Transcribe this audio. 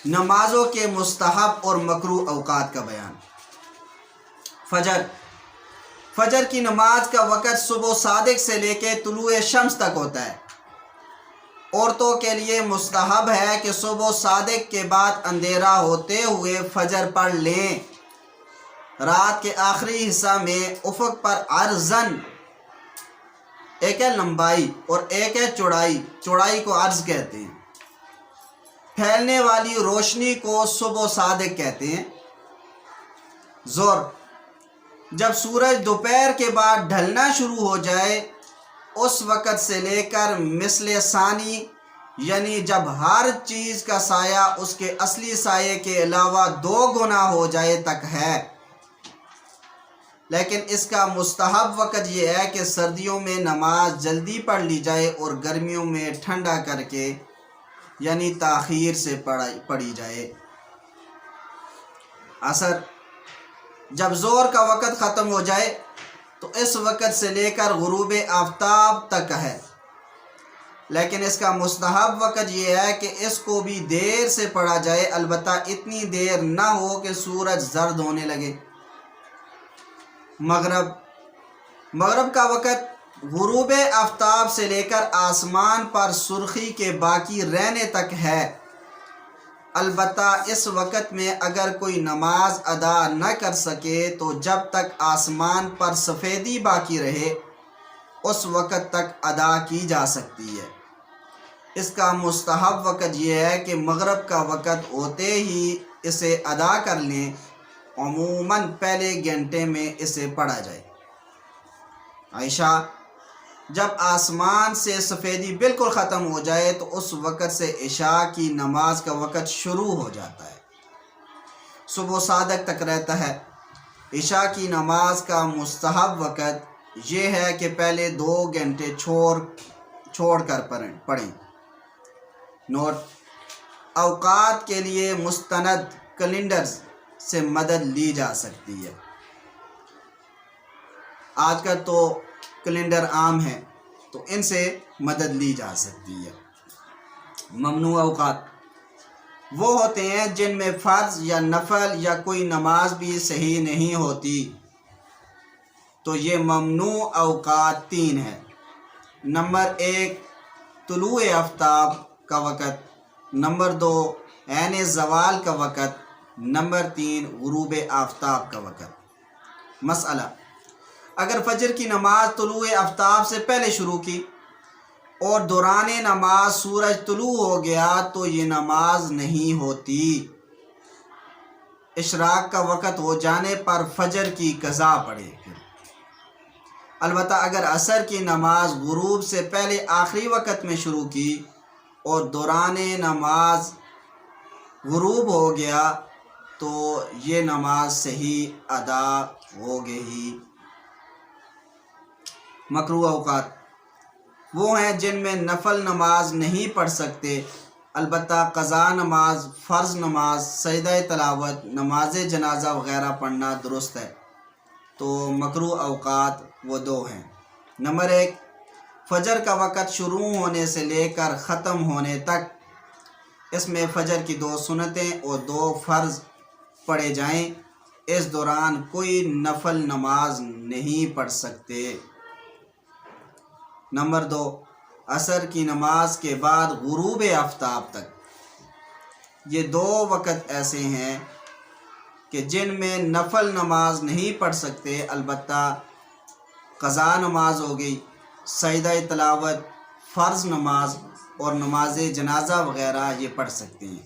نمازوں کے مستحب اور مکروہ اوقات کا بیان۔ فجر کی نماز کا وقت صبح صادق سے لے کے طلوع شمس تک ہوتا ہے۔ عورتوں کے لیے مستحب ہے کہ صبح صادق کے بعد اندھیرا ہوتے ہوئے فجر پڑھ لیں۔ رات کے آخری حصہ میں افق پر عرضاً، ایک ہے لمبائی اور ایک ہے چوڑائی کو عرض کہتے ہیں، پھیلنے والی روشنی کو صبح صادق کہتے ہیں۔ ظہر، جب سورج دوپہر کے بعد ڈھلنا شروع ہو جائے اس وقت سے لے کر مثل ثانی، یعنی جب ہر چیز کا سایہ اس کے اصلی سائے کے علاوہ 2 گنا ہو جائے تک ہے۔ لیکن اس کا مستحب وقت یہ ہے کہ سردیوں میں نماز جلدی پڑھ لی جائے اور گرمیوں میں ٹھنڈا کر کے یعنی تاخیر سے پڑھی جائے۔ عصر، جب ظہر کا وقت ختم ہو جائے تو اس وقت سے لے کر غروب آفتاب تک ہے، لیکن اس کا مستحب وقت یہ ہے کہ اس کو بھی دیر سے پڑھا جائے، البتہ اتنی دیر نہ ہو کہ سورج زرد ہونے لگے۔ مغرب کا وقت غروب آفتاب سے لے کر آسمان پر سرخی کے باقی رہنے تک ہے، البتہ اس وقت میں اگر کوئی نماز ادا نہ کر سکے تو جب تک آسمان پر سفیدی باقی رہے اس وقت تک ادا کی جا سکتی ہے۔ اس کا مستحب وقت یہ ہے کہ مغرب کا وقت ہوتے ہی اسے ادا کر لیں، عموماً پہلے گھنٹے میں اسے پڑھا جائے۔ عشاء، جب آسمان سے سفیدی بالکل ختم ہو جائے تو اس وقت سے عشاء کی نماز کا وقت شروع ہو جاتا ہے، صبح صادق تک رہتا ہے۔ عشاء کی نماز کا مستحب وقت یہ ہے کہ پہلے 2 گھنٹے چھوڑ کر پڑھیں۔ نوٹ: اوقات کے لیے مستند کیلنڈرز سے مدد لی جا سکتی ہے۔ آج کل تو کیلنڈر عام ہیں تو ان سے مدد لی جا سکتی ہے۔ ممنوع اوقات وہ ہوتے ہیں جن میں فرض یا نفل یا کوئی نماز بھی صحیح نہیں ہوتی، تو یہ ممنوع اوقات 3 ہیں۔ نمبر 1 طلوع آفتاب کا وقت، نمبر 2 عین زوال کا وقت، نمبر 3 غروب آفتاب کا وقت۔ مسئلہ: اگر فجر کی نماز طلوع آفتاب سے پہلے شروع کی اور دوران نماز سورج طلوع ہو گیا تو یہ نماز نہیں ہوتی۔ اشراق کا وقت ہو جانے پر فجر کی قضا پڑے۔ البتہ اگر عصر کی نماز غروب سے پہلے آخری وقت میں شروع کی اور دوران نماز غروب ہو گیا تو یہ نماز صحیح ادا ہو گئی۔ مکروہ اوقات وہ ہیں جن میں نفل نماز نہیں پڑھ سکتے، البتہ قضا نماز، فرض نماز، سجدہ تلاوت، نماز جنازہ وغیرہ پڑھنا درست ہے۔ تو مکروہ اوقات وہ 2 ہیں۔ نمبر 1 فجر کا وقت شروع ہونے سے لے کر ختم ہونے تک، اس میں فجر کی 2 سنتیں اور 2 فرض پڑھے جائیں، اس دوران کوئی نفل نماز نہیں پڑھ سکتے۔ نمبر 2 عصر کی نماز کے بعد غروب آفتاب تک، یہ 2 وقت ایسے ہیں کہ جن میں نفل نماز نہیں پڑھ سکتے، البتہ قضا نماز ہو گئی، سجدہ تلاوت، فرض نماز اور نماز جنازہ وغیرہ یہ پڑھ سکتے ہیں۔